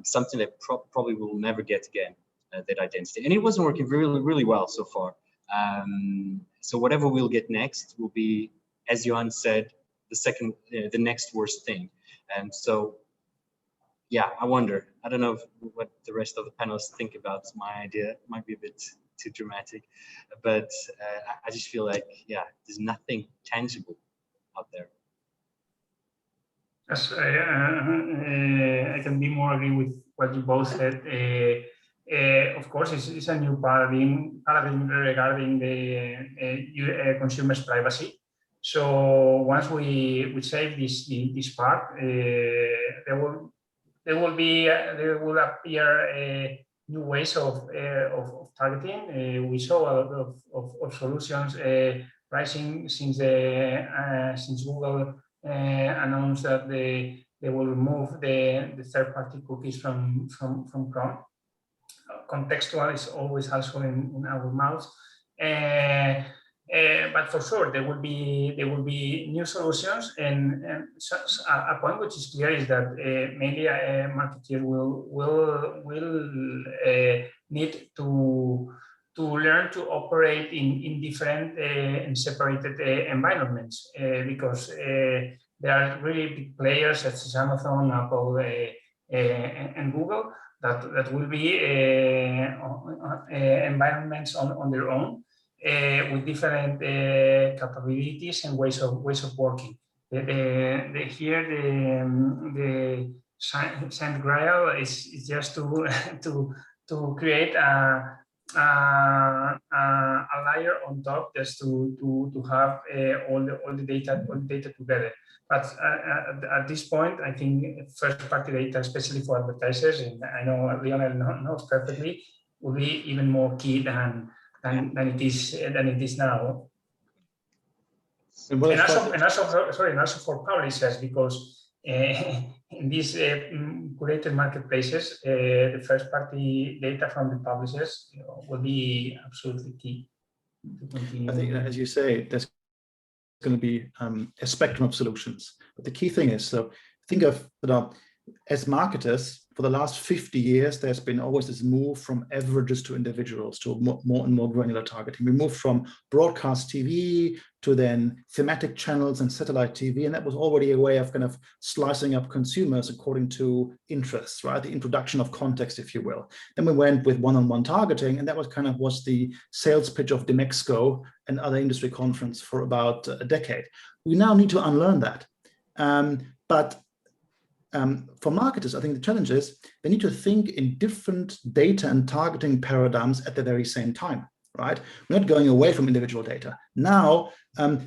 Speaker 6: something that probably we'll never get again, that identity, and it wasn't working really well so far. So whatever we'll get next will be, as Johan said, the next worst thing. And so, yeah, I wonder. I don't know what the rest of the panelists think about my idea. It might be a bit too dramatic, but I just feel like, yeah, there's nothing tangible out there.
Speaker 5: Yes, I can be more agree with what you both said. Of course, it's a new paradigm regarding the consumer's privacy. So once we save this part, there will appear new ways of targeting. We saw a lot of solutions rising since Google announced that they will remove the third-party cookies from Chrome. Contextual is always also in our mouths. But for sure, there will be new solutions, and so a point which is clear is that mainly a marketer will need to learn to operate in different and separated environments, because there are really big players such as Amazon, Apple, and Google that will be environments on their own. With different capabilities and ways of working. Here the Saint Grail is just to create a layer on top, just to have all the data together. But at this point, I think first-party data, especially for advertisers, and I know Lionel knows perfectly, will be even more key than it is now. And also for publishers, because in these curated marketplaces, the first-party data from the publishers will be absolutely key to continue.
Speaker 2: I think, as you say, there's going to be a spectrum of solutions. But the key thing is, so think of as marketers, for the last 50 years, there's been always this move from averages to individuals to more and more granular targeting. We moved from broadcast TV to then thematic channels and satellite TV, and that was already a way of kind of slicing up consumers according to interests, right? The introduction of context, if you will. Then we went with one-on-one targeting, and that was the sales pitch of Demexco and other industry conference for about a decade. We now need to unlearn that. For marketers, I think the challenge is they need to think in different data and targeting paradigms at the very same time, right? We're not going away from individual data. Now,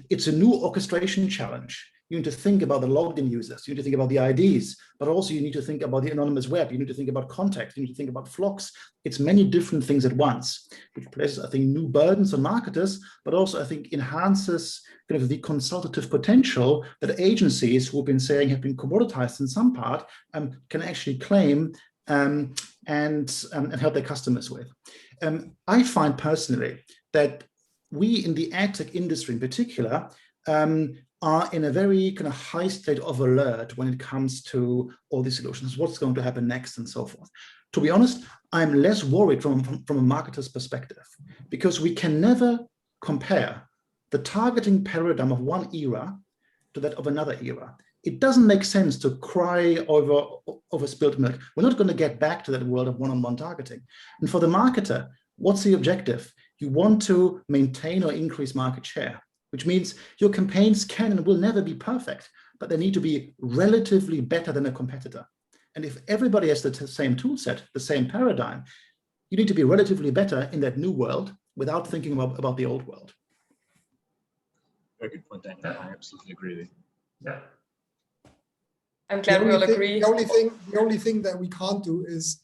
Speaker 2: it's a new orchestration challenge. You need to think about the logged in users. You need to think about the IDs, but also you need to think about the anonymous web. You need to think about context. You need to think about flocks. It's many different things at once, which places, I think, new burdens on marketers, but also, I think, enhances kind of the consultative potential that agencies who have been saying have been commoditized in some part can actually claim and help their customers with. I find personally that we in the ad tech industry in particular are in a very kind of high state of alert when it comes to all these solutions, what's going to happen next and so forth. To be honest, I'm less worried from a marketer's perspective, because we can never compare the targeting paradigm of one era to that of another era. It doesn't make sense to cry over spilled milk. We're not going to get back to that world of one-on-one targeting. And for the marketer, what's the objective? You want to maintain or increase market share, which means your campaigns can and will never be perfect, but they need to be relatively better than a competitor. And if everybody has the same tool set, the same paradigm, you need to be relatively better in that new world without thinking about the old world.
Speaker 6: Very good point, Daniel. I absolutely agree with you.
Speaker 5: Yeah.
Speaker 3: I'm glad we all agree.
Speaker 4: The only thing that we can't do is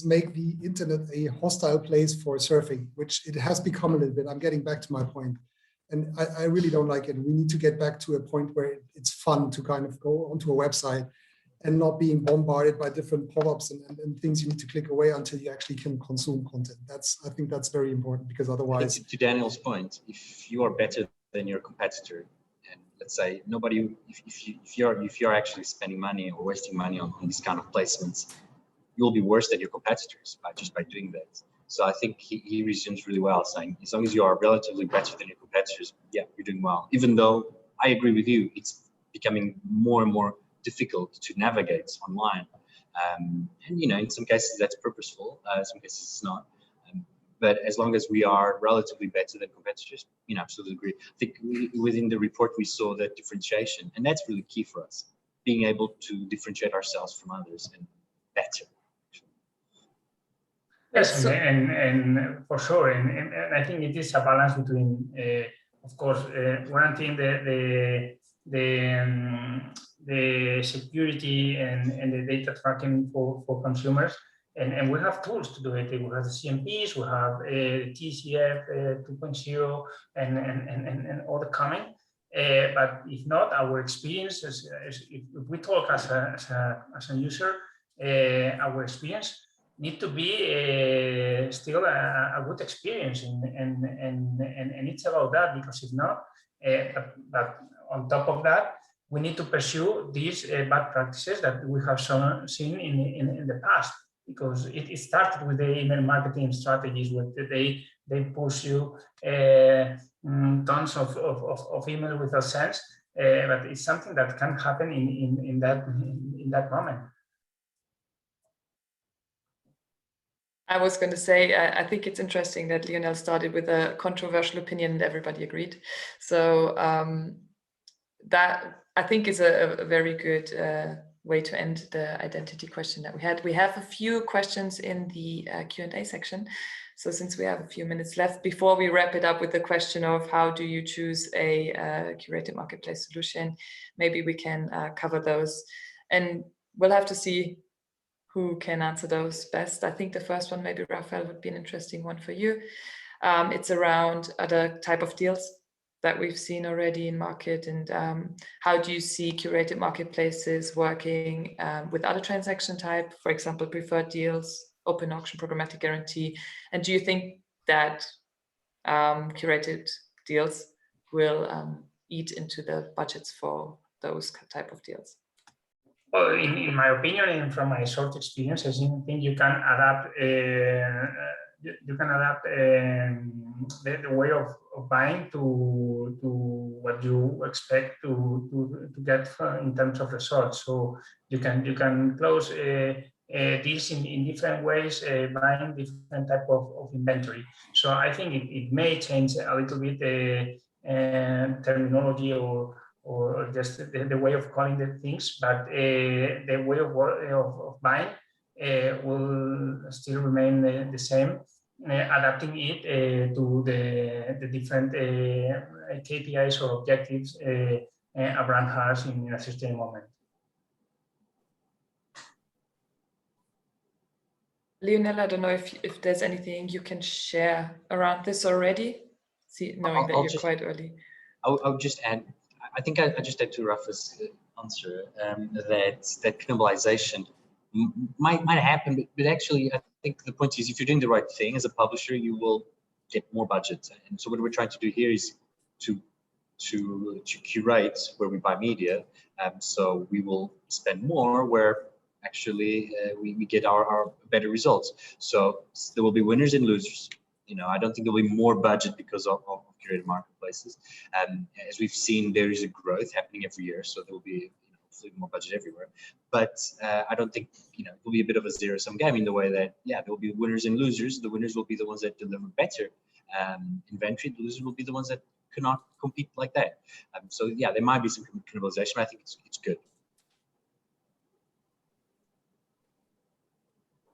Speaker 4: make the internet a hostile place for surfing, which it has become a little bit. I'm getting back to my point. And I really don't like it. We need to get back to a point where it's fun to kind of go onto a website and not being bombarded by different pop-ups and things you need to click away until you actually can consume content. I think that's very important, because otherwise...
Speaker 6: To Daniel's point, if you are better than your competitor, and let's say nobody, if you're actually spending money or wasting money on these kind of placements, you'll be worse than your competitors by doing that. So I think he resumes really well, saying as long as you are relatively better than your competitors, yeah, you're doing well. Even though I agree with you, it's becoming more and more difficult to navigate online. And in some cases that's purposeful, in some cases it's not. But as long as we are relatively better than competitors, absolutely agree. I think within the report we saw that differentiation, and that's really key for us, being able to differentiate ourselves from others and better.
Speaker 5: Yes, and for sure, and I think it is a balance between, of course, warranting the security and the data tracking for consumers, and we have tools to do it. We have the CMPs, we have TCF 2.0, and all the coming. But if not, our experience, if we talk as a user, our experience need to be still a good experience, and it's about that, because if not, but on top of that, we need to pursue these bad practices that we have seen in the past, because it started with the email marketing strategies where they push you tons of email without sense, but it's something that can happen in that moment.
Speaker 3: I was going to say, I think it's interesting that Lionel started with a controversial opinion and everybody agreed. So that I think is a very good way to end the identity question that we had. We have a few questions in the Q&A section. So since we have a few minutes left, before we wrap it up with the question of how do you choose a curated marketplace solution, maybe we can cover those. And we'll have to see who can answer those best. I think the first one, maybe Rafael, would be an interesting one for you. It's around other type of deals that we've seen already in market, and how do you see curated marketplaces working with other transaction type, for example, preferred deals, open auction, programmatic guarantee, and do you think that curated deals will eat into the budgets for those type of deals?
Speaker 5: Well, in my opinion, and from my short experience, I think you can adapt. You can adapt the way of buying to what you expect to get in terms of results. So you can close this in different ways, buying different type of inventory. So I think it may change a little bit terminology or just the way of calling the things, but the way of buying will still remain the same, adapting it to the different KPIs or objectives a brand has in a certain moment.
Speaker 3: Lionel, I don't know if there's anything you can share around this already, knowing that you're quite early.
Speaker 6: I'll just add, I think I just add to Rafa's answer that cannibalization might happen, but actually I think the point is, if you're doing the right thing as a publisher, you will get more budget. And so what we're trying to do here is to curate where we buy media, so we will spend more where actually we get our better results. So there will be winners and losers. I don't think there'll be more budget because of curated marketplaces. As we've seen, there is a growth happening every year, so there will be hopefully more budget everywhere. But I don't think it will be a bit of a zero-sum game in the way that there will be winners and losers. The winners will be the ones that deliver better inventory. The losers will be the ones that cannot compete like that. So there might be some cannibalization. But I think it's good.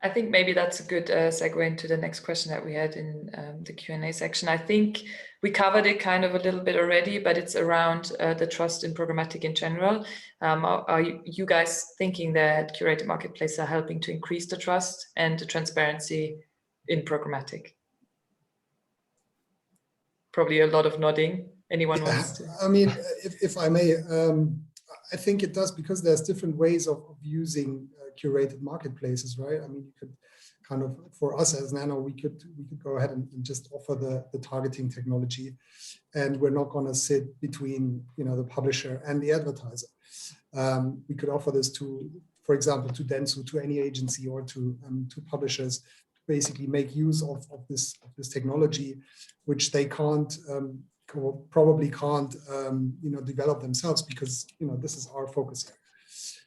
Speaker 3: I think maybe that's a good segue into the next question that we had in the Q&A section. I think we covered it kind of a little bit already, but it's around the trust in programmatic in general. Are you guys thinking that curated marketplaces are helping to increase the trust and the transparency in programmatic? Probably a lot of nodding. Anyone wants to?
Speaker 4: I mean, if I may, I think it does, because there's different ways of using curated marketplaces, right? I mean, you could kind of, for us as Nano, we could go ahead and just offer the targeting technology, and we're not going to sit between the publisher and the advertiser. We could offer this to, for example, to Dentsu, to any agency, or to publishers, to basically make use of this technology, which they can't probably can't develop themselves, because this is our focus area.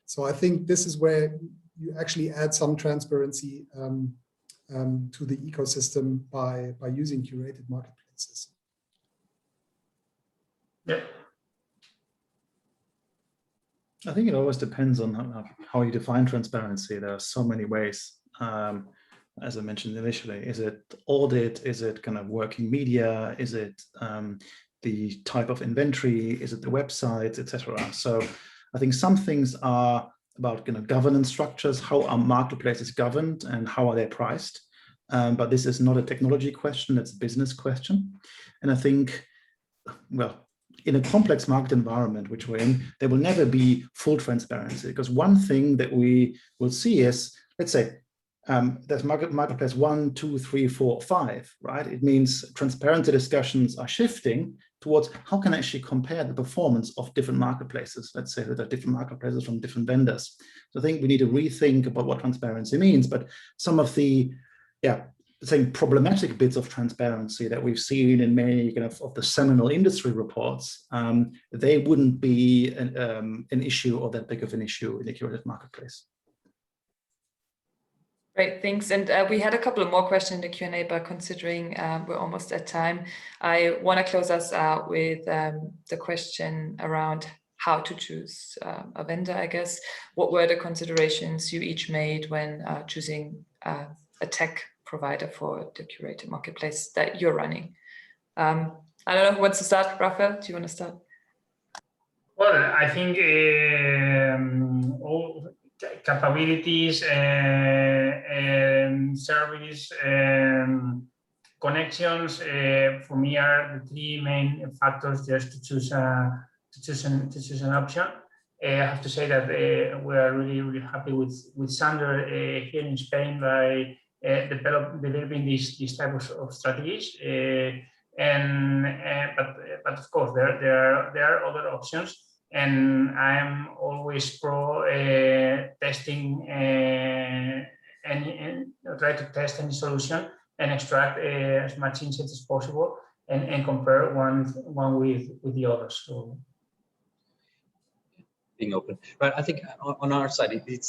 Speaker 4: So I think this is where you actually add some transparency to the ecosystem by using curated marketplaces.
Speaker 5: Yeah.
Speaker 2: I think it always depends on how you define transparency. There are so many ways. As I mentioned initially, is it audit? Is it kind of working media? Is it the type of inventory? Is it the websites, etc.? So I think some things are about governance structures. How are marketplaces governed and how are they priced? But this is not a technology question, it's a business question. And I think, well, in a complex market environment which we're in, there will never be full transparency, because one thing that we will see is, let's say, there's marketplace 1, 2, 3, 4, 5, right? It means transparency discussions are shifting towards how can I actually compare the performance of different marketplaces. Let's say that there are different marketplaces from different vendors. So I think we need to rethink about what transparency means, but some of the, saying problematic bits of transparency that we've seen in many of the seminal industry reports, they wouldn't be an issue or that big of an issue in the curated marketplace.
Speaker 3: Great, thanks. And we had a couple of more questions in the Q&A, but considering we're almost at time, I want to close us out with the question around how to choose a vendor, I guess. What were the considerations you each made when choosing a tech provider for the curated marketplace that you're running? I don't know who wants to start. Raphael, do you want to start?
Speaker 5: Well, I think all capabilities and service connections for me are the three main factors just to choose an option. I have to say that we are really happy with Xandr here in Spain by developing these types of strategies. But of course there are other options, and I'm always pro testing and try to test any solution and extract as much insight as possible and compare one with the others. So
Speaker 6: being open, but I think on our side, I think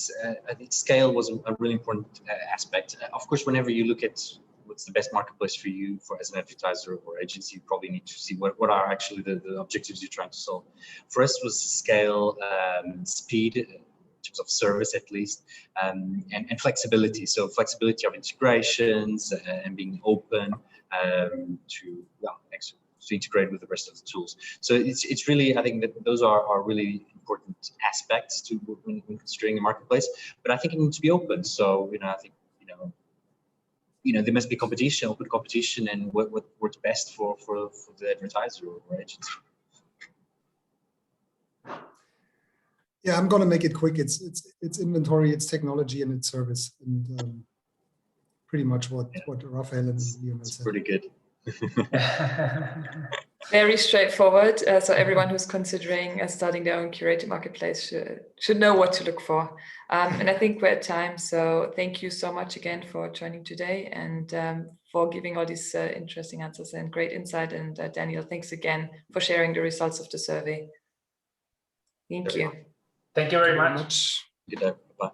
Speaker 6: scale was a really important aspect. Of course, whenever you look at what's the best marketplace for you as an advertiser or agency, you probably need to see what are actually the objectives you're trying to solve. For us, was scale, speed, in terms of service at least, and flexibility. So flexibility of integrations and being open to integrate with the rest of the tools. So it's really, I think that those are really important aspects to when considering the marketplace. But I think it needs to be open. So I think there must be competition, open competition, and what works best for the advertiser or agency.
Speaker 4: Yeah, I'm going to make it quick. It's inventory, it's technology, and it's service, and pretty much what Raphael and Lionel said.
Speaker 6: Pretty good.
Speaker 3: Very straightforward. So everyone who's considering starting their own curated marketplace should know what to look for. And I think we're at time. So thank you so much again for joining today and for giving all these interesting answers and great insight. And Daniel, thanks again for sharing the results of the survey. Thank you.
Speaker 5: Thank you very much.
Speaker 6: Good day. Bye.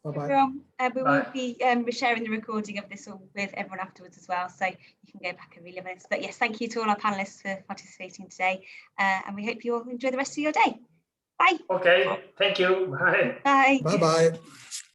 Speaker 4: Bye-bye.
Speaker 1: We will be sharing the recording of this with everyone afterwards as well, so you can go back and relive it. But yes, thank you to all our panelists for participating today, and we hope you all enjoy the rest of your day. Bye.
Speaker 5: Okay, thank you. Bye.
Speaker 1: Bye.
Speaker 4: Bye-bye.